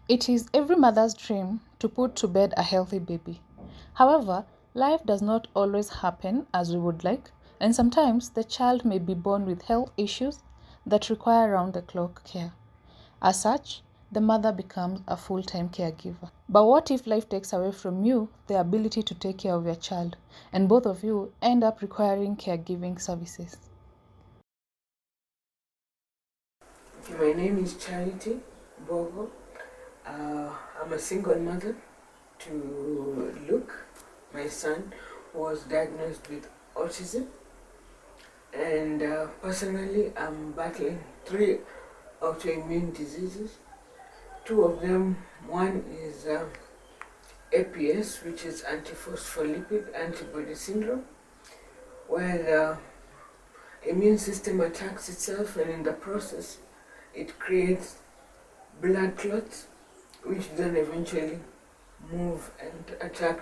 It is every mother's dream to put to bed a healthy baby. However, life does not always happen as we would like, and sometimes the child may be born with health issues that require round the clock care. As such, the mother becomes a full time caregiver. But what if life takes away from you the ability to take care of your child, and both of you end up requiring caregiving services? My name is Charity Mbogho. I'm a single mother to Luke, my son, who was diagnosed with autism. And personally, I'm battling 3 autoimmune diseases. 2 of them, one is APS, which is antiphospholipid antibody syndrome, where the immune system attacks itself, and in the process it creates blood clots, which then eventually move and attack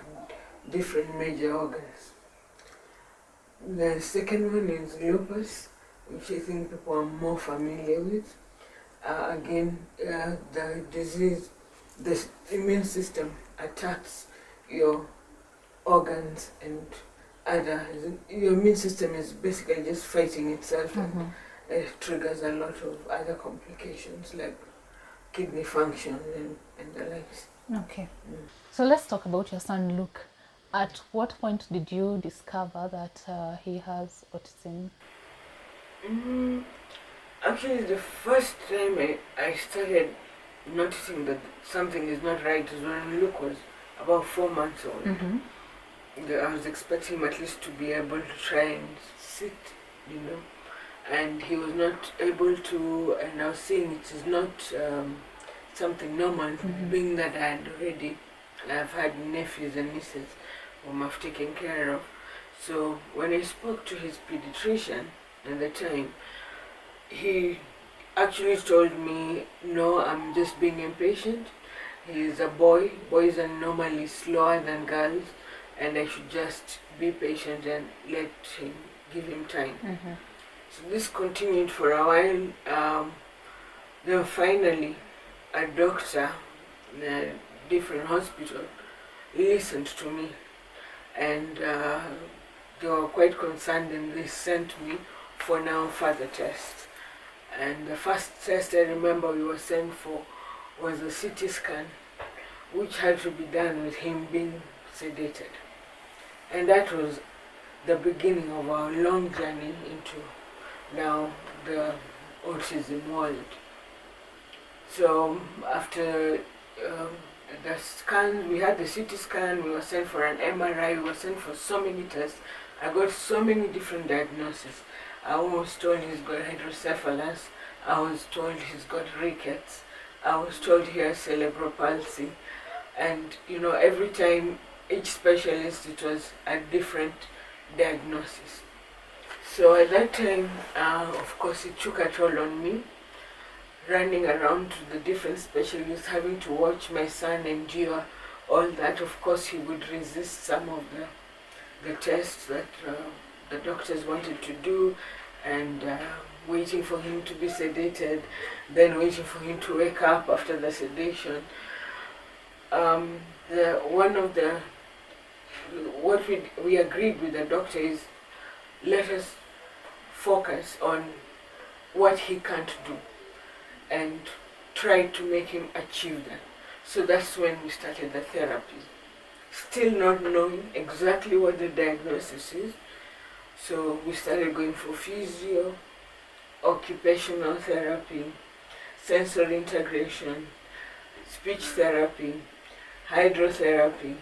different major organs. The second one is lupus, which I think people are more familiar with. The disease, the immune system attacks your organs and your immune system is basically just fighting itself, and it triggers a lot of other complications like kidney function and the likes. Okay. So let's talk about your son Luke. At what point did you discover that he has autism? Actually, the first time I started noticing that something is not right is when Luke was about 4 months old. I was expecting him at least to be able to try and sit, and he was not able to, and I was seeing it is not something normal, being that I've had nephews and nieces whom I've taken care of. So when I spoke to his pediatrician at the time, he actually told me, no, I'm just being impatient. He's a boy. Boys are normally slower than girls, and I should just be patient and give him time. So this continued for a while. Then finally, a doctor in a different hospital listened to me, and they were quite concerned, and they sent me for now further tests. And the first test I remember we were sent for was a CT scan, which had to be done with him being sedated. And that was the beginning of our long journey into now the autism world. So after the scan, we had the CT scan, we were sent for an MRI, we were sent for so many tests. I got so many different diagnoses. I was told he's got hydrocephalus, I was told he's got rickets, I was told he has cerebral palsy, and every time, each specialist, it was a different diagnosis. So at that time, of course, it took a toll on me, running around to the different specialists, having to watch my son endure all that. Of course, he would resist some of the tests that the doctors wanted to do, and waiting for him to be sedated, then waiting for him to wake up after the sedation. What we agreed with the doctor is, let us focus on what he can't do and try to make him achieve that. So that's when we started the therapy. Still not knowing exactly what the diagnosis is. So we started going for physio, occupational therapy, sensory integration, speech therapy, hydrotherapy.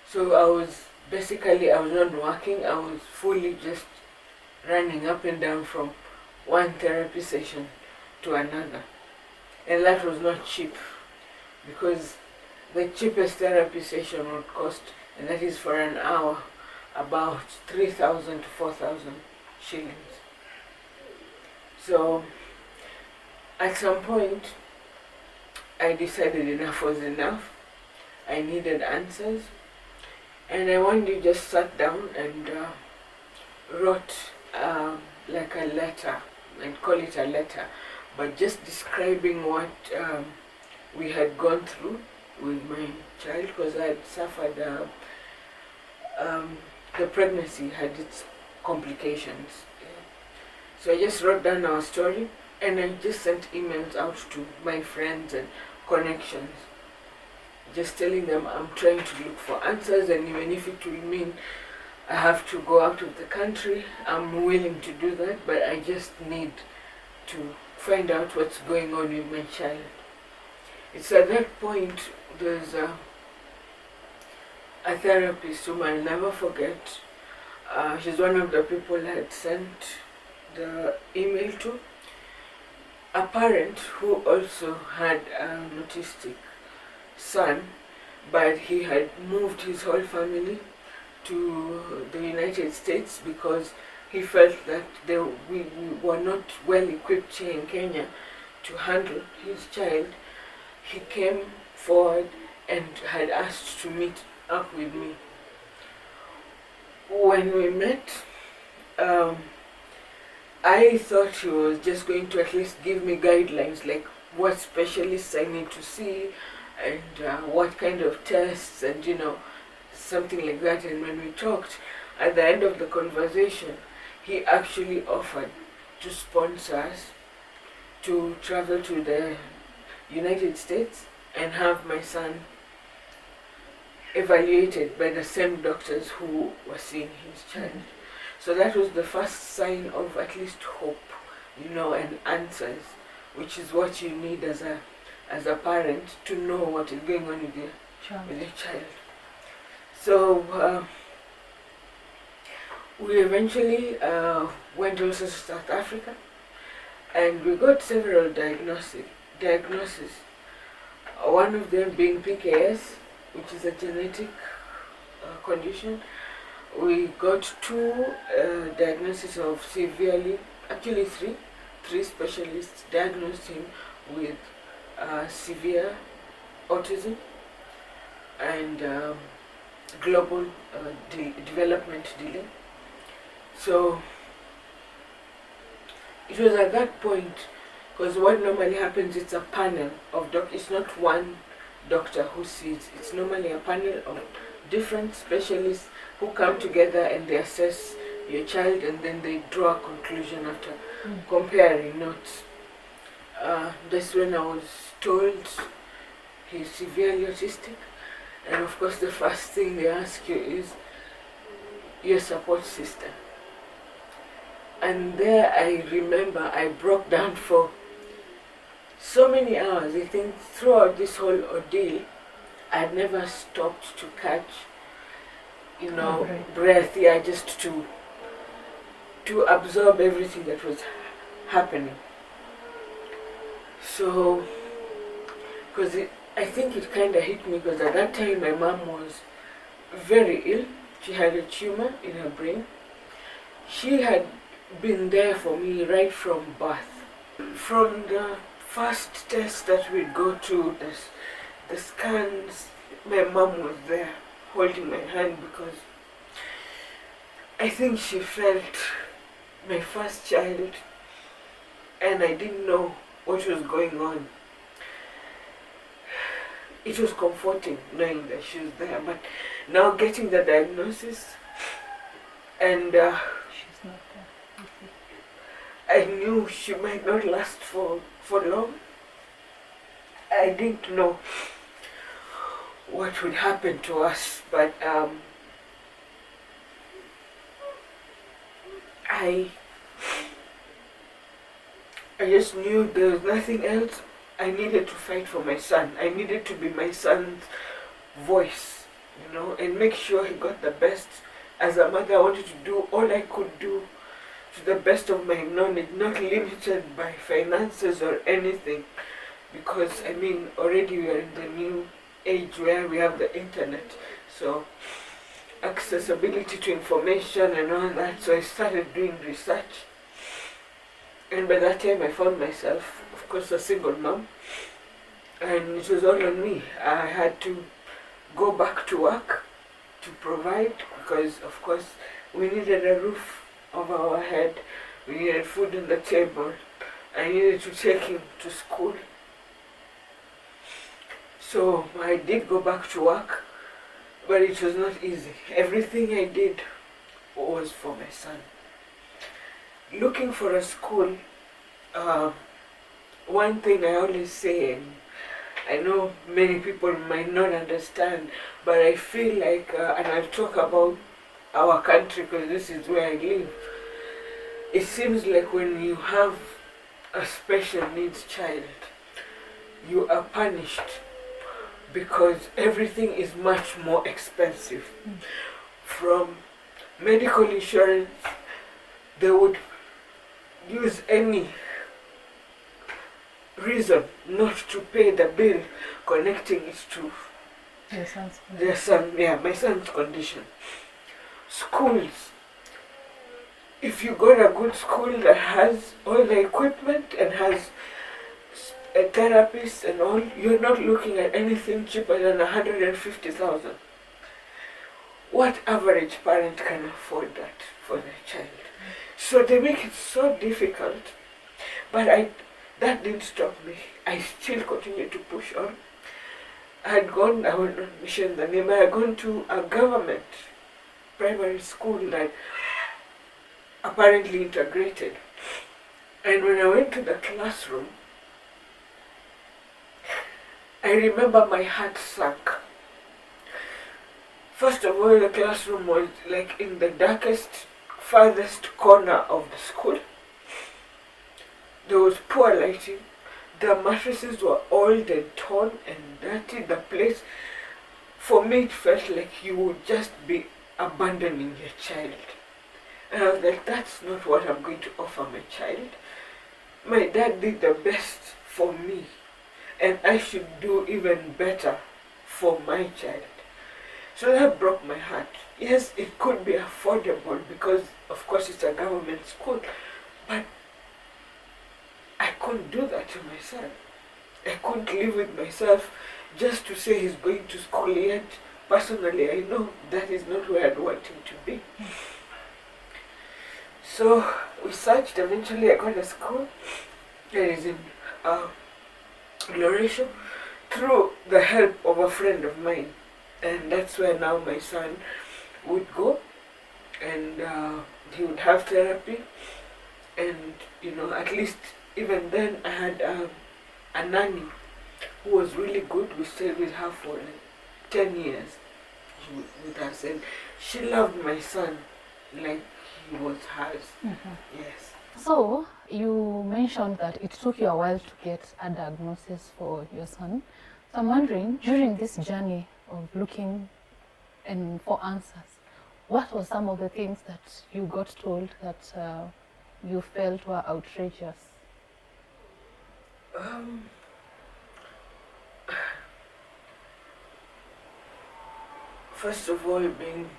So I was not working, I was fully just running up and down from one therapy session to another. And that was not cheap, because the cheapest therapy session would cost, and that is for an hour, about 3,000 to 4,000 shillings. So at some point, I decided enough was enough. I needed answers, and I one day just sat down and wrote like a letter, I'd call it a letter, but just describing what we had gone through with my child, because I had suffered, the pregnancy had its complications. So I just wrote down our story, and I just sent emails out to my friends and connections, just telling them I'm trying to look for answers, and even if it will mean I have to go out of the country, I'm willing to do that, but I just need to find out what's going on with my child. It's at that point there's a therapist whom I'll never forget. She's one of the people I had sent the email to. A parent who also had an autistic son, but he had moved his whole family to the United States because he felt that we were not well equipped here in Kenya to handle his child. He came forward and had asked to meet up with me. When we met, I thought he was just going to at least give me guidelines, like what specialists I need to see and what kind of tests and something like that. And when we talked, at the end of the conversation, he actually offered to sponsor us to travel to the United States and have my son evaluated by the same doctors who were seeing his child. So that was the first sign of at least hope, and answers, which is what you need as a parent, to know what is going on with your child. So we eventually went also to South Africa, and we got several diagnoses. One of them being PKS, which is a genetic condition. We got 2 diagnoses of actually three specialists diagnosed him with severe autism and global development delay. So it was at that point, because what normally happens, it's a panel of doctors. It's not one doctor who sees. It's normally a panel of different specialists who come together and they assess your child, and then they draw a conclusion after comparing notes. That's when I was told he's severely autistic, and of course the first thing they ask you is your support system. And there I remember I broke down for so many hours. I think throughout this whole ordeal, I had never stopped to catch, breath, just to absorb everything that was happening. So, because I think it kind of hit me, because at that time my mom was very ill. She had a tumor in her brain. She had been there for me right from birth. From the first test that we'd go to, the scans, my mom was there holding my hand, because I think she felt my first child and I didn't know what was going on. It was comforting knowing that she was there, but now getting the diagnosis and She's not there. I knew she might not last for long. I didn't know what would happen to us, but I just knew there was nothing else. I needed to fight for my son. I needed to be my son's voice, and make sure he got the best. As a mother, I wanted to do all I could do to the best of my knowledge, not limited by finances or anything, because already we are in the new age where we have the internet, so accessibility to information and all that. So I started doing research, and by that time I found myself, of course, a single mom, and it was all on me. I had to go back to work to provide, because of course we needed a roof over our head, we needed food on the table, I needed to take him to school. So I did go back to work, but it was not easy. Everything I did was for my son. Looking for a school, one thing I always say, and I know many people might not understand, but I feel like, and I'll talk about our country because this is where I live, it seems like when you have a special needs child, you are punished because everything is much more expensive. From medical insurance, they would use any reason not to pay the bill connecting it to their son, my son's condition. Schools, if you go to a good school that has all the equipment and has a therapist and all, you're not looking at anything cheaper than 150,000. What average parent can afford that for their child? So they make it so difficult, but that didn't stop me. I still continued to push on. I will not mention the name, I had gone to a government primary school that apparently integrated. And when I went to the classroom, I remember my heart sank. First of all, the classroom was like in the darkest, farthest corner of the school. There was poor lighting. The mattresses were old and torn and dirty. The place, for me, it felt like you would just be abandoning your child. And I was like, that's not what I'm going to offer my child. My dad did the best for me, and I should do even better for my child. So that broke my heart. Yes, it could be affordable because, of course, it's a government school, but I couldn't do that to my son. I couldn't live with myself just to say he's going to school, yet personally I know that is not where I'd want him to be. So we searched. Eventually I got a school that is in Loresho through the help of a friend of mine. And that's where now my son would go, and he would have therapy. And, at least even then I had a nanny who was really good. We stayed with her for like 10 years with us, and she loved my son like he was hers. Yes. So, you mentioned that it took you a while to get a diagnosis for your son. So I'm wondering, during this journey of looking and for answers, what were some of the things that you got told that you felt were outrageous? First of all, being,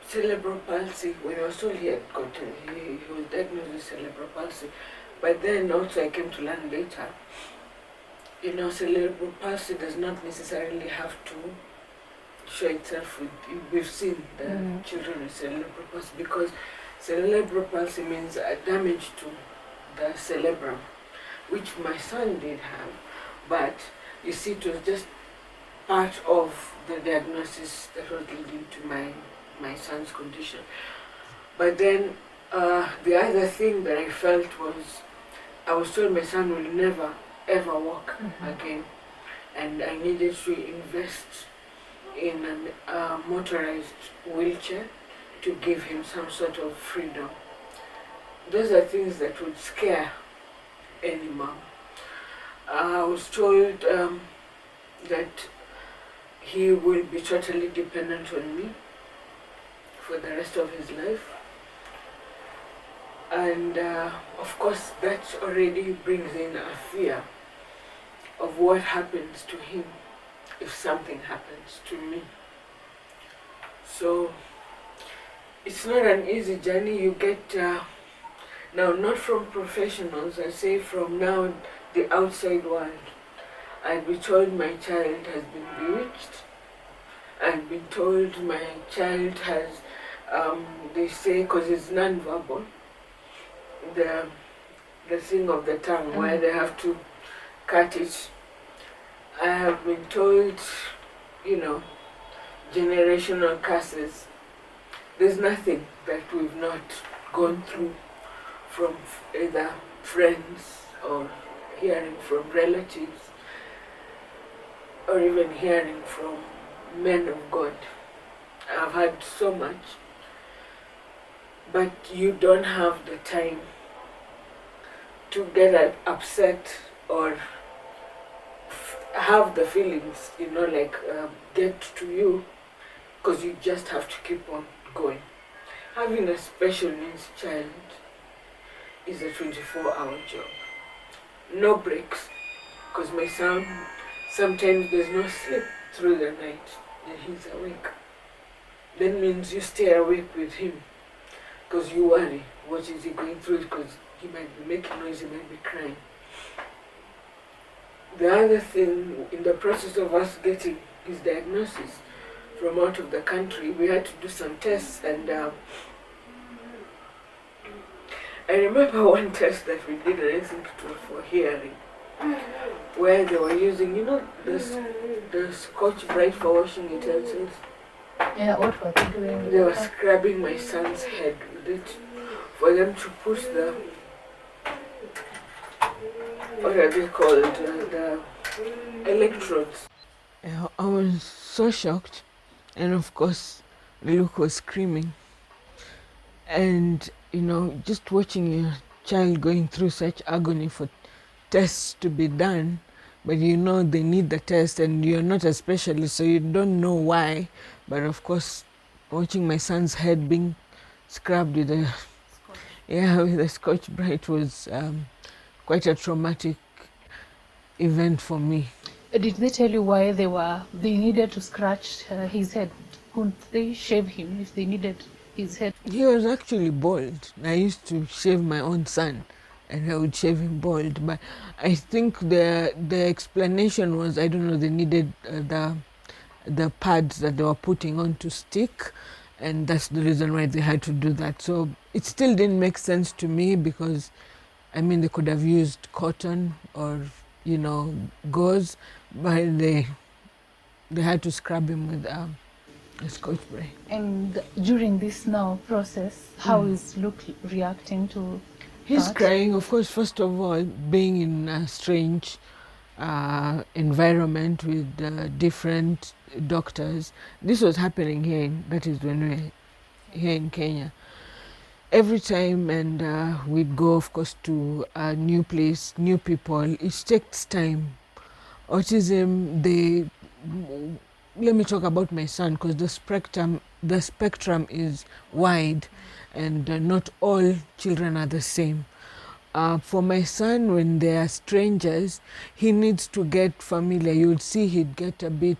cerebral palsy. When I was told he was diagnosed with cerebral palsy, but then also I came to learn later, cerebral palsy does not necessarily have to show itself with, we've seen the children with cerebral palsy, because cerebral palsy means a damage to the cerebrum, which my son did have, but you see, it was just part of the diagnosis that was leading to my son's condition. But then the other thing that I felt was, I was told my son will never ever walk again, and I needed to invest in a motorized wheelchair to give him some sort of freedom. Those are things that would scare any mom. I was told that he will be totally dependent on me for the rest of his life. And of course that already brings in a fear of what happens to him if something happens to me. So it's not an easy journey. You get, now not from professionals, I say from now the outside world. I've been told my child has been bewitched. I've been told my child has, they say, because it's non-verbal, the thing of the tongue where they have to cut it. I have been told, generational curses. There's nothing that we've not gone through from either friends or hearing from relatives or even hearing from men of God. I've had so much, but you don't have the time to get upset or have the feelings, get to you, because you just have to keep on going. Having a special needs child is a 24-hour job. No breaks, because my son, sometimes there's no sleep through the night and he's awake. That means you stay awake with him because you worry, what is he going through, because he might be making noise, he might be crying. The other thing, in the process of us getting his diagnosis from out of the country, we had to do some tests, and I remember one test that we did, and I think it was for hearing, where they were using, the Scotch Brite for washing utensils. Yeah, what were they doing? They were scrubbing my son's head with it for them to push the, what are they called, the electrodes. I was so shocked, and of course Luke was screaming. And just watching your child going through such agony for tests to be done, but they need the test, and you're not a specialist, so you don't know why. But of course, watching my son's head being scrubbed with a Scotch Brite was quite a traumatic event for me. Did they tell you why they needed to scratch his head? Couldn't they shave him if they needed his head? He was actually bald. I used to shave my own son, and I would shave him bald. But I think the explanation was, I don't know, they needed the pads that they were putting on to stick, and that's the reason why they had to do that. So it still didn't make sense to me, because they could have used cotton or gauze, but they had to scrub him with a Scotch Brite. And during this now process, how is Luke reacting to He's that? crying, of course. First of all, being in a strange environment with different doctors. This was happening here, that is when we were here in Kenya. Every time, and we'd go, of course, to a new place, new people. It takes time. Autism, let me talk about my son, because the spectrum is wide, and not all children are the same. For my son, when they are strangers, he needs to get familiar. You would see he'd get a bit,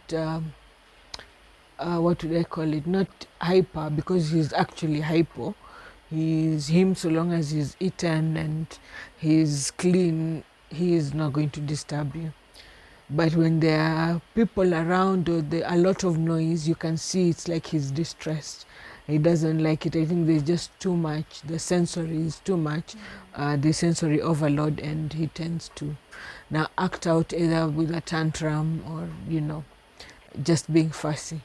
what would I call it? Not hyper, because he's actually hypo. He's him so long as he's eaten and he's clean, he is not going to disturb you. But when there are people around or a lot of noise, you can see it's like he's distressed. He doesn't like it. I think there's just too much. The sensory is too much, the sensory overload, and he tends to now act out either with a tantrum or, just being fussy.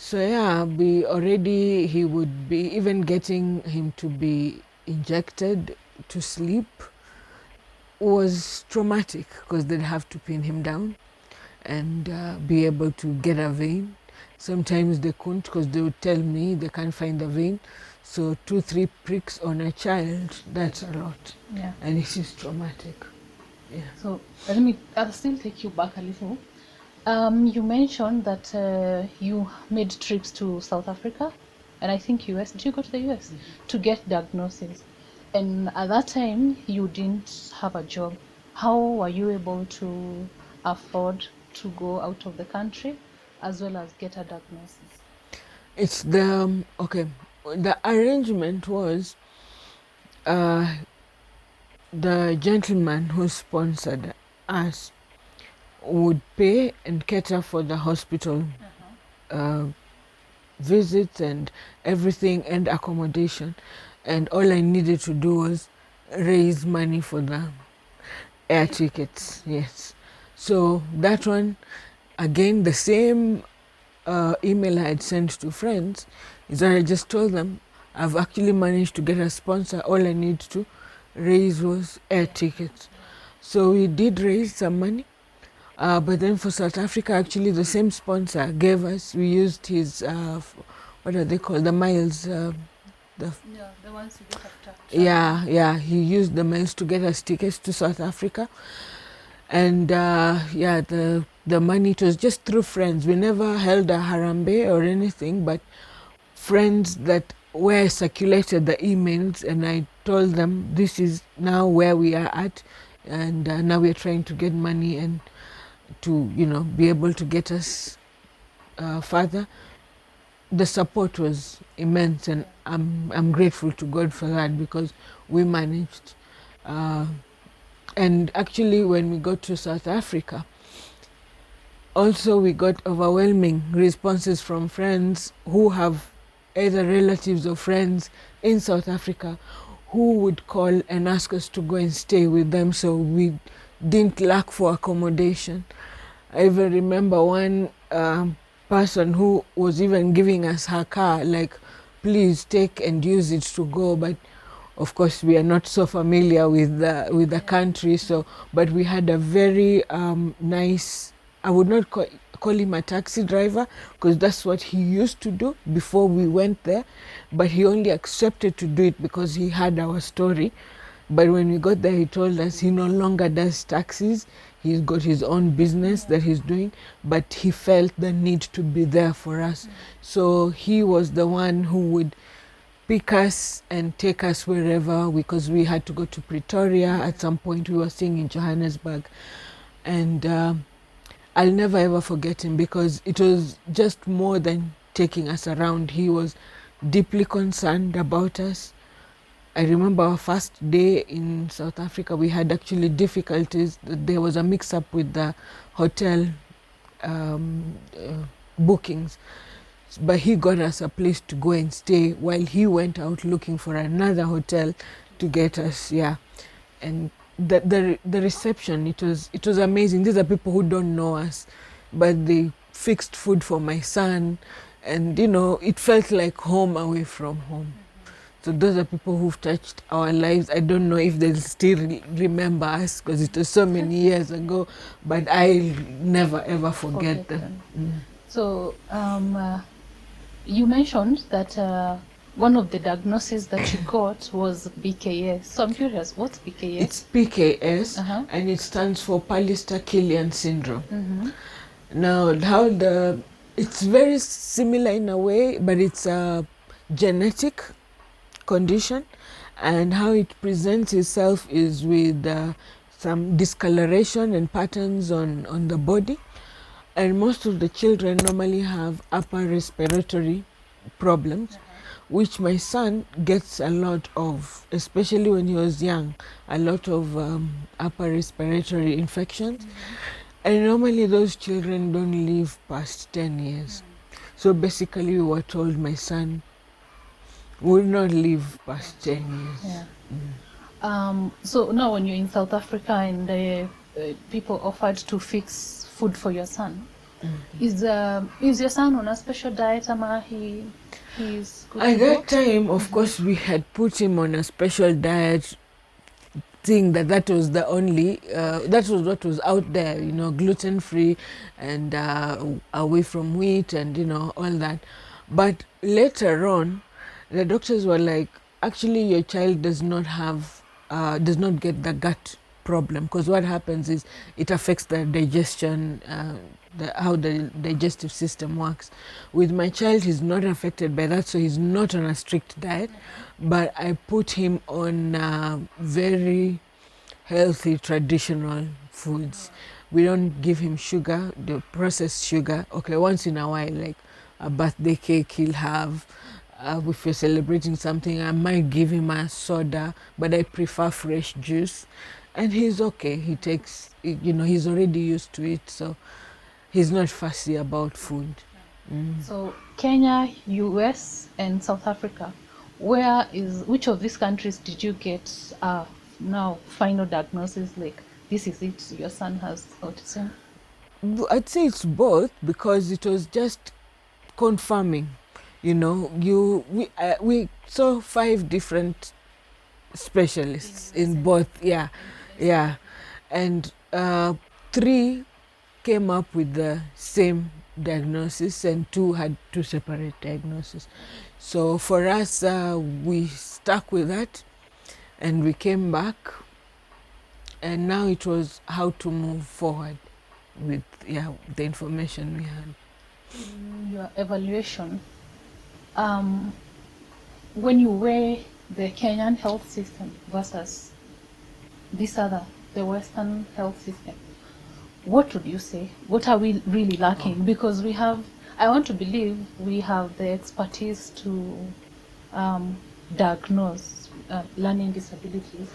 So he would be, even getting him to be injected to sleep was traumatic, because they'd have to pin him down and be able to get a vein. Sometimes they couldn't, because they would tell me they can't find the vein. So 2-3 pricks on a child, that's a lot. Yeah. And it is traumatic. Yeah. So I'll still take you back a little. You mentioned that you made trips to South Africa and I think US. Did you go to the US to get diagnosis? And at that time, you didn't have a job. How were you able to afford to go out of the country as well as get a diagnosis? It's the arrangement was the gentleman who sponsored us would pay and cater for the hospital visits and everything and accommodation, and all I needed to do was raise money for them. Air tickets, yes. So that one, again, the same email I had sent to friends is that I just told them I've actually managed to get a sponsor. All I need to raise was air tickets. So we did raise some money. But then for South Africa, actually, the same sponsor gave us, we used his, what are they called? The miles. Yeah, the ones you get after. Yeah, he used the miles to get us tickets to South Africa. And yeah, the money, it was just through friends. We never held a harambe or anything, but friends that where I circulated the emails and I told them this is now where we are at, and now we're trying to get money and to, you know, be able to get us further. The support was immense, and I'm grateful to God for that, because we managed. And actually, when we got to South Africa, also we got overwhelming responses from friends who have either relatives or friends in South Africa who would call and ask us to go and stay with them, so we didn't lack for accommodation. I even remember one person who was even giving us her car, like, please take and use it to go. But of course, we are not so familiar with the country. So, but we had a very nice. I would not call him a taxi driver, because that's what he used to do before we went there. But he only accepted to do it because he heard our story. But when we got there, he told us he no longer does taxis. He's got his own business that he's doing, but he felt the need to be there for us. So he was the one who would pick us and take us wherever, because we had to go to Pretoria at some point. We were staying in Johannesburg. And I'll never ever forget him, because it was just more than taking us around. He was deeply concerned about us. I remember our first day in South Africa, we had actually difficulties. There was a mix-up with the hotel bookings. But he got us a place to go and stay while he went out looking for another hotel to get us, yeah. And the reception, it was amazing. These are people who don't know us, but they fixed food for my son, and, you know, it felt like home away from home. So those are people who've touched our lives. I don't know if they'll still remember us, because it was so many years ago, but I'll never ever forget them. So you mentioned that one of the diagnoses that you got was BKS. So I'm curious, what's BKS? It's PKS, and it stands for Pallister-Killian syndrome. Now, it's very similar in a way, but it's a genetic condition, and how it presents itself is with some discoloration and patterns on the body. And most of the children normally have upper respiratory problems, which my son gets a lot of, especially when he was young, a lot of upper respiratory infections. And normally those children don't live past 10 years. So basically we were told my son will not live past 10 years. Yeah. So now when you're in South Africa and people offered to fix food for your son, is your son on a special diet, or he's good? At that time, of course, we had put him on a special diet, think that was the only, that was what was out there, you know, gluten-free and away from wheat and, you know, all that. But later on, the doctors were like, actually your child does not get the gut problem, because what happens is it affects the digestion, how the digestive system works. With my child, he's not affected by that, so he's not on a strict diet, but I put him on very healthy traditional foods. We don't give him sugar, the processed sugar. Okay, once in a while, like a birthday cake he'll have. If we're celebrating something, I might give him a soda, but I prefer fresh juice. And he's okay. He takes, you know, he's already used to it, so he's not fussy about food. So Kenya, US, and South Africa, which of these countries did you get now final diagnosis, like this is it, your son has autism? I'd say it's both, because it was just confirming. We saw 5 different specialists in both. Yeah, and 3 came up with the same diagnosis, and 2 had 2 separate diagnoses. So for us, we stuck with that, and we came back, and now it was how to move forward with the information we had. Your evaluation, when you weigh the Kenyan health system versus the Western health system, what would you say? What are we really lacking? Because I want to believe we have the expertise to diagnose learning disabilities,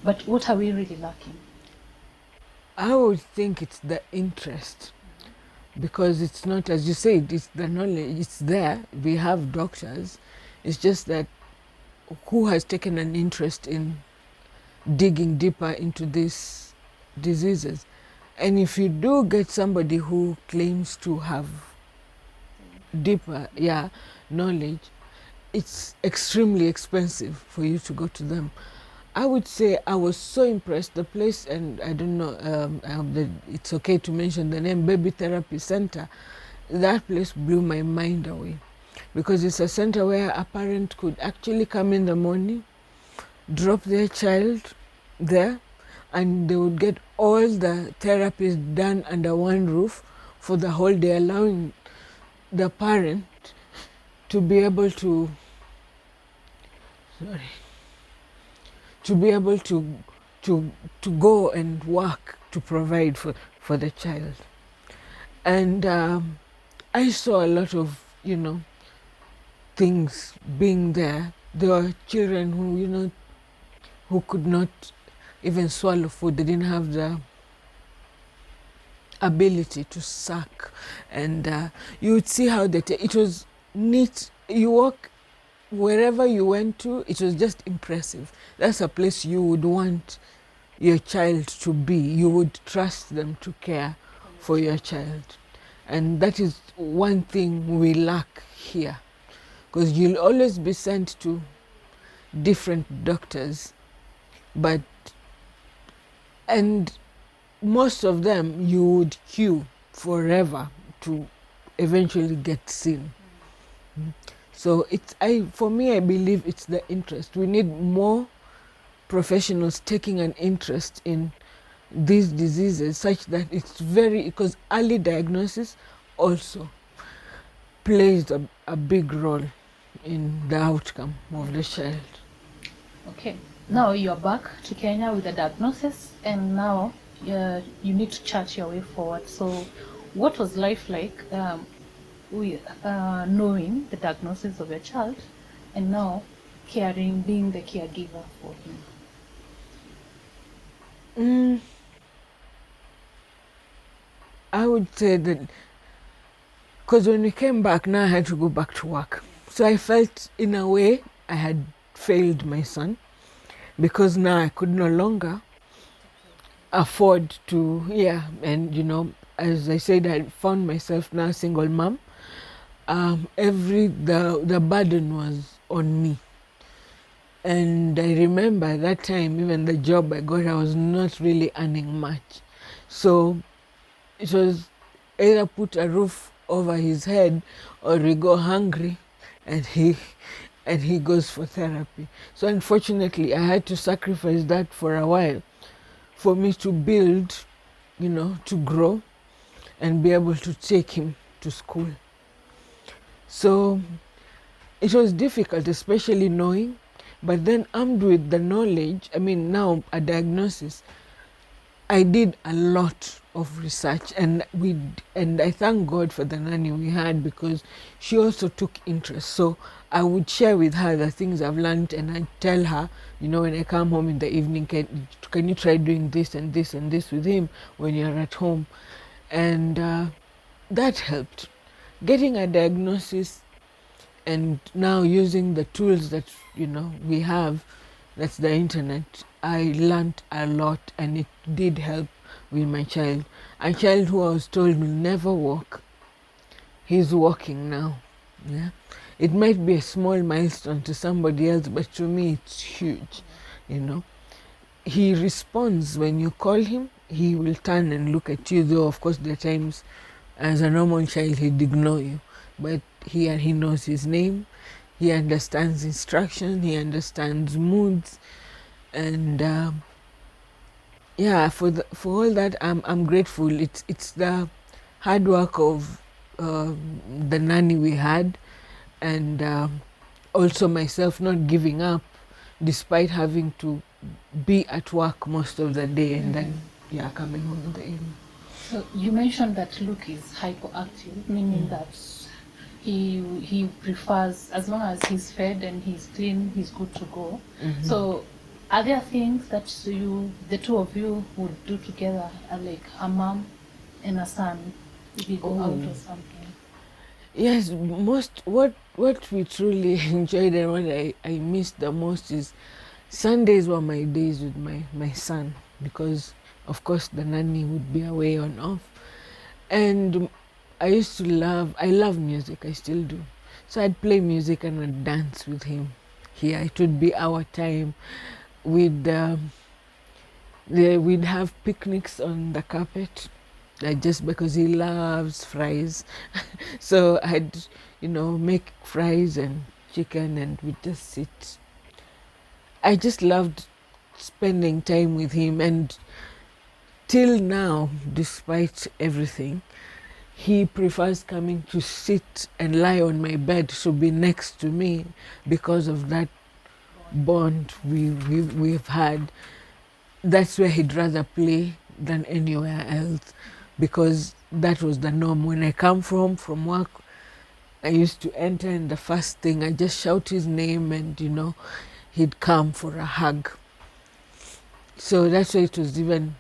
but what are we really lacking? I would think it's the interest, because it's not, as you said, it's the knowledge, it's there, we have doctors, it's just that who has taken an interest in digging deeper into these diseases. And if you do get somebody who claims to have deeper knowledge, it's extremely expensive for you to go to them. I would say I was so impressed, the place, and I don't know, it's okay to mention the name, Baby Therapy Center. That place blew my mind away, because it's a center where a parent could actually come in the morning, drop their child there, and they would get all the therapies done under one roof for the whole day, allowing the parent to be able to go and work to provide for the child. And I saw a lot of things being there. There were children who could not even swallow food. They didn't have the ability to suck, and you would see how it was neat. You walk wherever you went to, it was just impressive. That's a place you would want your child to be. You would trust them to care for your child, and that is one thing we lack here, because you'll always be sent to different doctors, and most of them you would queue forever to eventually get seen. So for me, I believe it's the interest. We need more professionals taking an interest in these diseases, such that because early diagnosis also plays a big role in the outcome of the child. Okay, now you're back to Kenya with a diagnosis, and now you need to chart your way forward. So what was life like knowing the diagnosis of your child, and now being the caregiver for him? I would say that, because when we came back, now I had to go back to work. So I felt, in a way, I had failed my son, because now I could no longer afford to, and as I said, I found myself now a single mom. The burden was on me. And I remember that time, even the job I got, I was not really earning much. So it was either put a roof over his head, or we go hungry, and he goes for therapy. So unfortunately, I had to sacrifice that for a while for me to build, to grow and be able to take him to school. So it was difficult, especially knowing, but then armed with the knowledge, now a diagnosis, I did a lot of research, and I thank God for the nanny we had, because she also took interest. So I would share with her the things I've learned, and I'd tell her, when I come home in the evening, can you try doing this and this and this with him when you're at home? And that helped. Getting a diagnosis, and now using the tools that we have, that's the internet, I learned a lot, and it did help with my child. A child who I was told will never walk, he's walking now. Yeah, it might be a small milestone to somebody else, but to me it's huge. You know, he responds when you call him. He will turn and look at you, though of course there are times as a normal child he'd ignore you, but he knows his name, he understands instruction, he understands moods, and yeah, for all that, I'm grateful. It's the hard work of the nanny we had, and also myself not giving up despite having to be at work most of the day, and then coming home in the evening. So you mentioned that Luke is hyperactive, meaning that he prefers, as long as he's fed and he's clean, he's good to go. So are there things that the two of you would do together, like a mom and a son, if you go out or something? Yes, what we truly enjoyed and what I missed the most is Sundays were my days with my son, because of course the nanny would be away on off, and I love music, I still do. So I'd play music and I'd dance with him here. It would be our time. We'd have picnics on the carpet, just because he loves fries. So I'd make fries and chicken, and we'd just sit. I just loved spending time with him, and till now, despite everything, he prefers coming to sit and lie on my bed to be next to me, because of that bond we've had. That's where he'd rather play than anywhere else, because that was the norm. When I come from work, I used to enter, and the first thing I just shout his name, and he'd come for a hug. So that's why it was even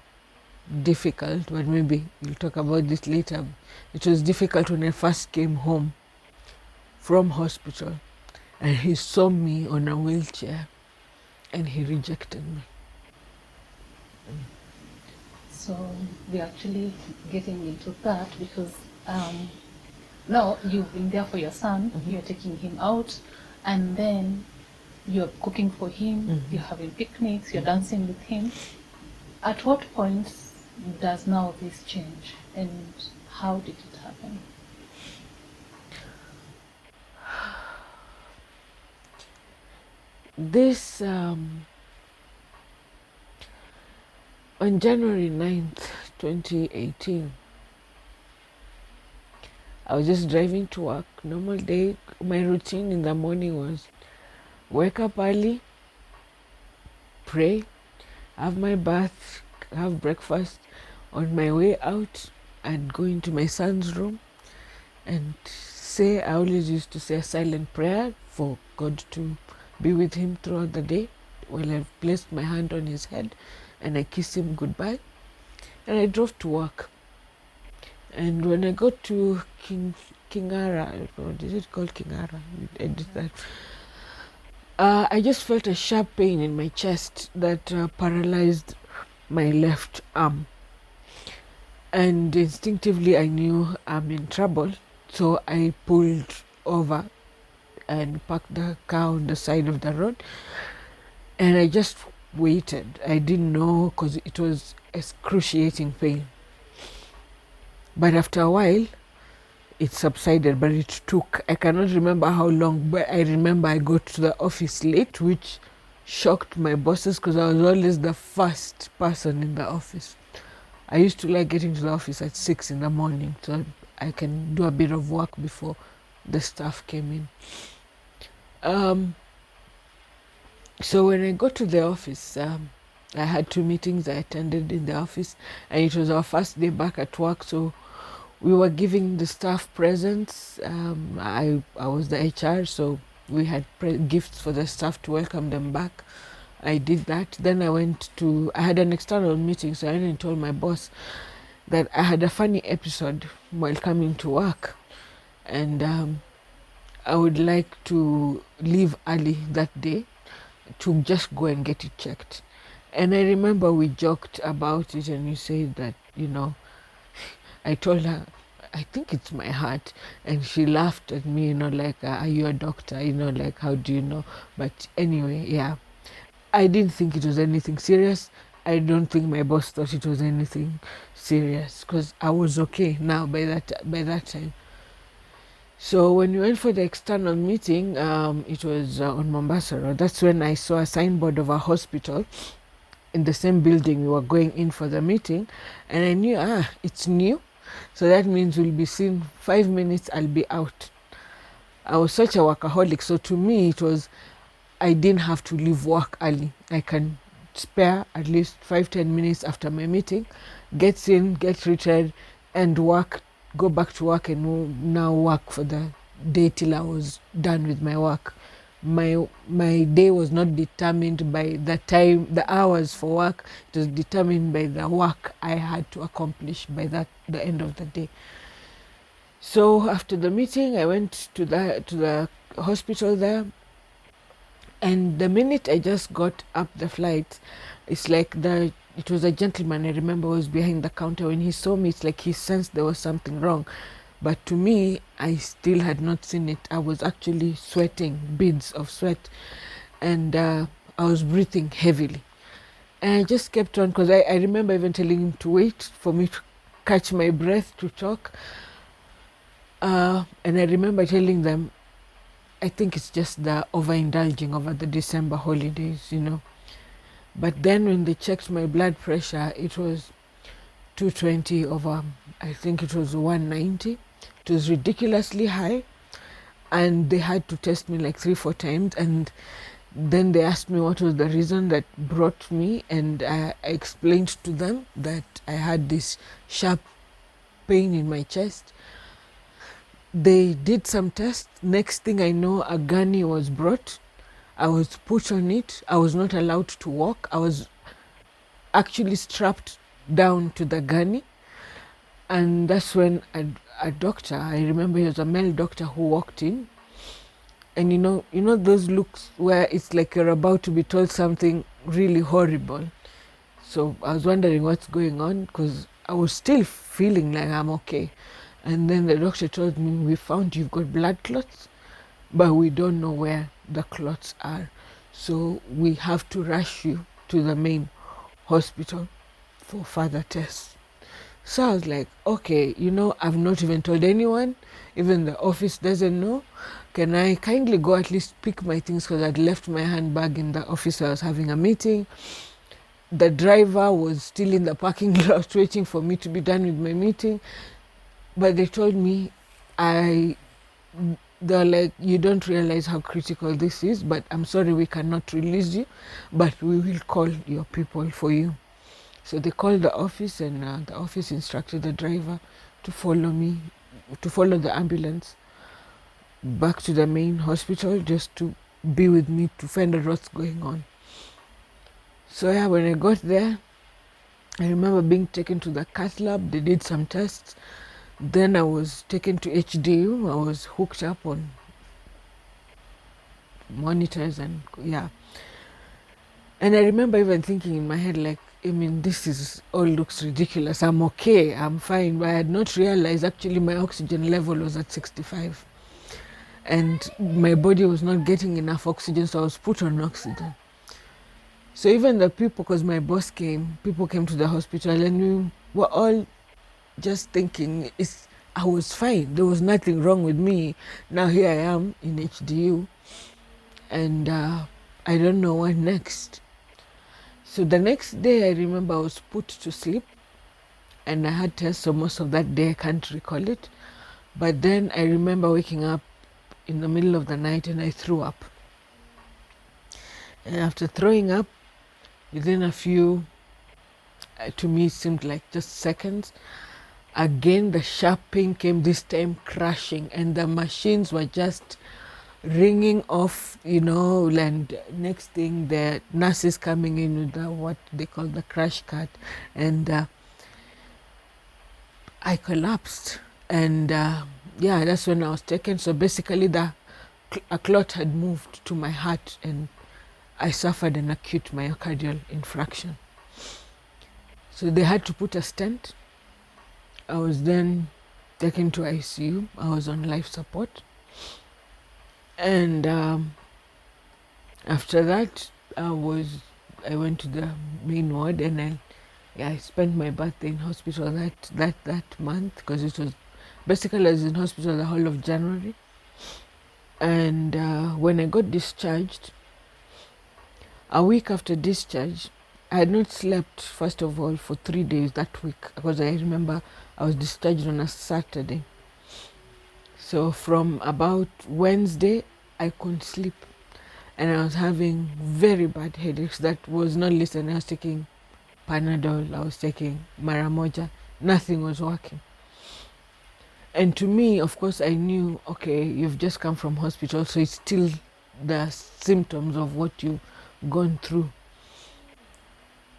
difficult, but maybe we'll talk about this later. It was difficult when I first came home from hospital and he saw me on a wheelchair and he rejected me. So we're actually getting into that because now you've been there for your son, you're taking him out, and then you're cooking for him, you're having picnics, you're dancing with him. At what point does now this change, and how did it happen? This on January 9th, 2018, I was just driving to work, normal day. My routine in the morning was wake up early, pray, have my bath, have breakfast. On my way out, I'd go into my son's room and I always used to say a silent prayer for God to be with him throughout the day, while I placed my hand on his head and I kissed him goodbye. And I drove to work. And when I got to Kingara, or is it called Kingara? I just felt a sharp pain in my chest that paralyzed my left arm. And instinctively I knew I'm in trouble. So I pulled over and parked the car on the side of the road. And I just waited. I didn't know, because it was excruciating pain. But after a while, it subsided, but it took, I cannot remember how long, but I remember I got to the office late, which shocked my bosses because I was always the first person in the office. I used to like getting to the office at 6 in the morning so I can do a bit of work before the staff came in. So when I got to the office, I had 2 meetings I attended in the office, and it was our first day back at work, so we were giving the staff presents. I was the HR, so we had gifts for the staff to welcome them back. I did that. Then I had an external meeting, so I went and told my boss that I had a funny episode while coming to work, and I would like to leave early that day. to just go and get it checked. And I remember we joked about it, and you said that, I told her, I think it's my heart. And she laughed at me, like, are you a doctor? Like, how do you know? But anyway, yeah. I didn't think it was anything serious. I don't think my boss thought it was anything serious because I was okay now by that time. So when we went for the external meeting, it was on Mombasa Road. That's when I saw a signboard of a hospital in the same building we were going in for the meeting, and I knew, it's new, so that means we'll be seen 5 minutes, I'll be out. I was such a workaholic, so to me it was, I didn't have to leave work early. I can spare at least 5-10 minutes after my meeting, get in, get treated, and work, go back to work, and now work for the day till I was done with my work. My day was not determined by the time, the hours for work. It was determined by the work I had to accomplish by the end of the day. So after the meeting, I went to the hospital there. And the minute I just got up the flight, it's like it was a gentleman I remember was behind the counter. When he saw me, it's like he sensed there was something wrong. But to me, I still had not seen it. I was actually sweating, beads of sweat. And I was breathing heavily. And I just kept on, because I remember even telling him to wait for me to catch my breath to talk. And I remember telling them, I think it's just the overindulging over the December holidays, But then when they checked my blood pressure, it was 220 over, I think it was 190. It was ridiculously high. And they had to test me like 3-4 times. And then they asked me what was the reason that brought me. And I explained to them that I had this sharp pain in my chest. They did some tests. Next thing I know, a gurney was brought. I was put on it. I was not allowed to walk. I was actually strapped down to the gurney. And that's when a doctor, I remember he was a male doctor who walked in. And you know those looks where it's like you're about to be told something really horrible. So I was wondering what's going on, because I was still feeling like I'm okay. And then the doctor told me, we found you've got blood clots, but we don't know where the clots are. So we have to rush you to the main hospital for further tests. So I was like, okay, I've not even told anyone. Even the office doesn't know. Can I kindly go at least pick my things, because I'd left my handbag in the office. I was having a meeting. The driver was still in the parking lot waiting for me to be done with my meeting. But they told me, they're like, you don't realize how critical this is, but I'm sorry, we cannot release you, but we will call your people for you. So they called the office, and the office instructed the driver to follow the ambulance back to the main hospital, just to be with me to find out what's going on. So yeah, when I got there, I remember being taken to the cath lab. They did some tests. Then I was taken to HDU. I was hooked up on monitors, and yeah. And I remember even thinking in my head, like, this all looks ridiculous. I'm okay, I'm fine. But I had not realized actually my oxygen level was at 65. And my body was not getting enough oxygen, so I was put on oxygen. So even the people, because my boss people came to the hospital, and we were all just thinking I was fine. There was nothing wrong with me. Now here I am in HDU, and I don't know what next. So the next day, I remember I was put to sleep, and I had tests, so most of that day I can't recall it. But then I remember waking up in the middle of the night, and I threw up. And after throwing up, within a few, to me it seemed like just seconds, again the sharp pain came, this time crashing, and the machines were just ringing off, and next thing the nurses coming in with what they call the crash cart, and I collapsed. And that's when I was taken. So basically a clot had moved to my heart, and I suffered an acute myocardial infarction. So they had to put a stent. I was then taken to ICU. I was on life support. And after that, I went to the main ward, and I spent my birthday in hospital that month, because it was basically I was in hospital the whole of January. And when I got discharged, a week after discharge, I had not slept, first of all, for 3 days that week, because I remember I was discharged on a Saturday. So from about Wednesday, I couldn't sleep. And I was having very bad headaches that was not listening. I was taking Panadol, I was taking Maramoja. Nothing was working. And to me, of course, I knew, okay, you've just come from hospital, so it's still the symptoms of what you've gone through.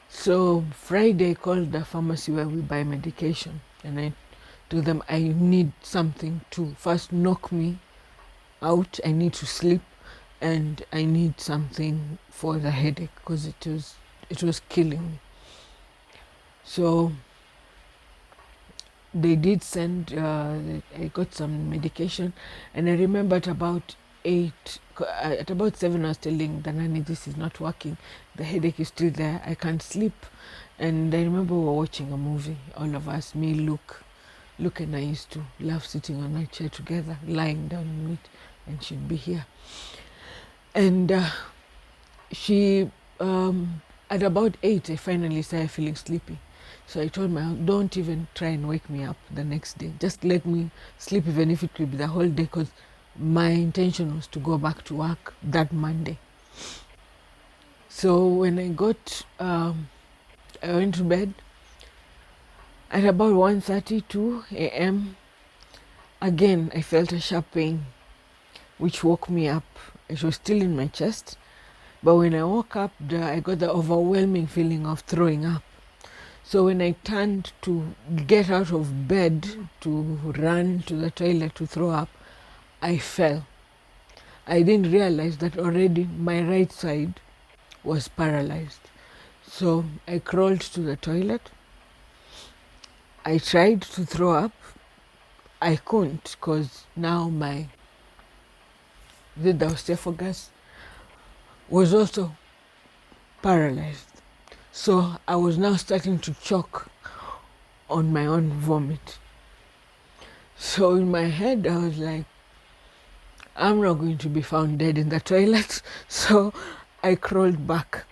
So Friday, I called the pharmacy where we buy medication, and I told them I need something to first knock me out. I need to sleep, and I need something for the headache, because it was killing me. So they did send, I got some medication, and I remember at about 7, I was telling the nanny, this is not working, the headache is still there, I can't sleep. And I remember we were watching a movie, all of us, me, Luke and I used to love sitting on a chair together, lying down in it, and she'd be here. And she, at about 8, I finally started feeling sleepy. So I told my aunt, don't even try and wake me up the next day. Just let me sleep, even if it will be the whole day, because my intention was to go back to work that Monday. So when I went to bed at about 1:32 a.m. Again, I felt a sharp pain, which woke me up. It was still in my chest. But when I woke up, I got the overwhelming feeling of throwing up. So when I turned to get out of bed to run to the toilet to throw up, I fell. I didn't realize that already my right side was paralyzed. So I crawled to the toilet. I tried to throw up. I couldn't, because now the esophagus was also paralyzed. So I was now starting to choke on my own vomit. So in my head, I was like, I'm not going to be found dead in the toilet. So I crawled back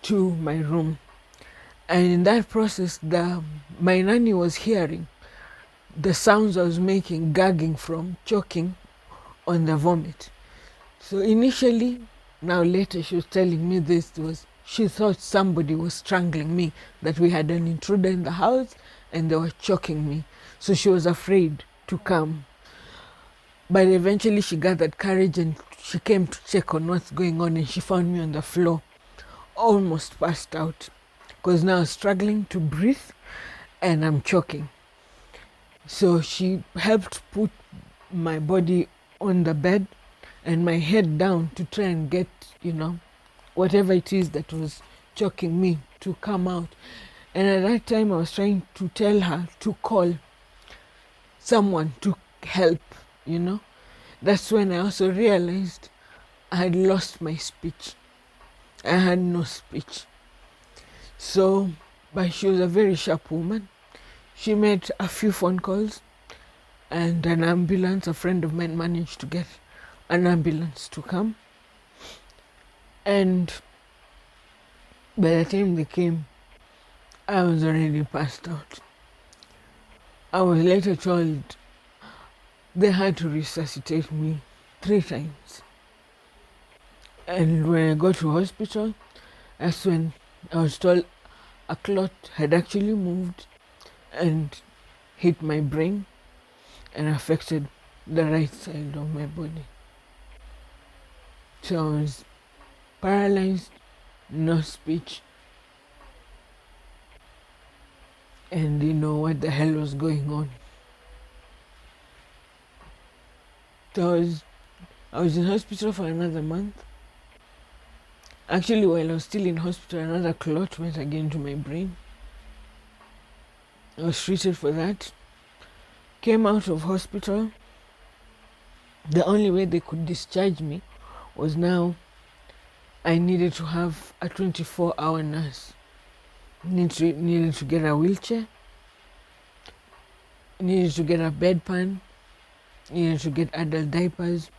to my room. And in that process, my nanny was hearing the sounds I was making, gagging from choking on the vomit. So initially, now later, she was telling me she thought somebody was strangling me, that we had an intruder in the house and they were choking me. So she was afraid to come. But eventually she gathered courage and she came to check on what's going on, and she found me on the floor, almost passed out, because now I was struggling to breathe and I'm choking. So she helped put my body on the bed and my head down to try and get, whatever it is that was choking me to come out. And at that time, I was trying to tell her to call someone to help, That's when I also realized I had lost my speech. I had no speech. So, but she was a very sharp woman. She made a few phone calls, and an ambulance, a friend of mine managed to get an ambulance to come. And by the time they came, I was already passed out. I was later told they had to resuscitate me 3 times. And when I got to hospital, that's when I was told a clot had actually moved and hit my brain and affected the right side of my body. So I was paralyzed, no speech, and didn't know what the hell was going on. So I was in hospital for another month. Actually, while I was still in hospital, another clot went again to my brain. I was treated for that. Came out of hospital. The only way they could discharge me was now I needed to have a 24-hour nurse. Needed to get a wheelchair. Needed to get a bedpan. Needed to get adult diapers.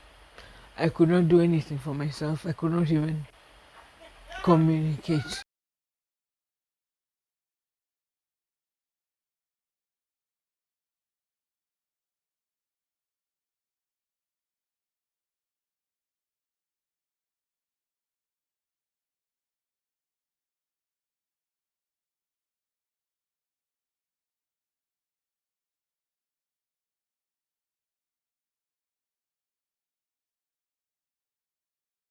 I could not do anything for myself. I could not even communicate.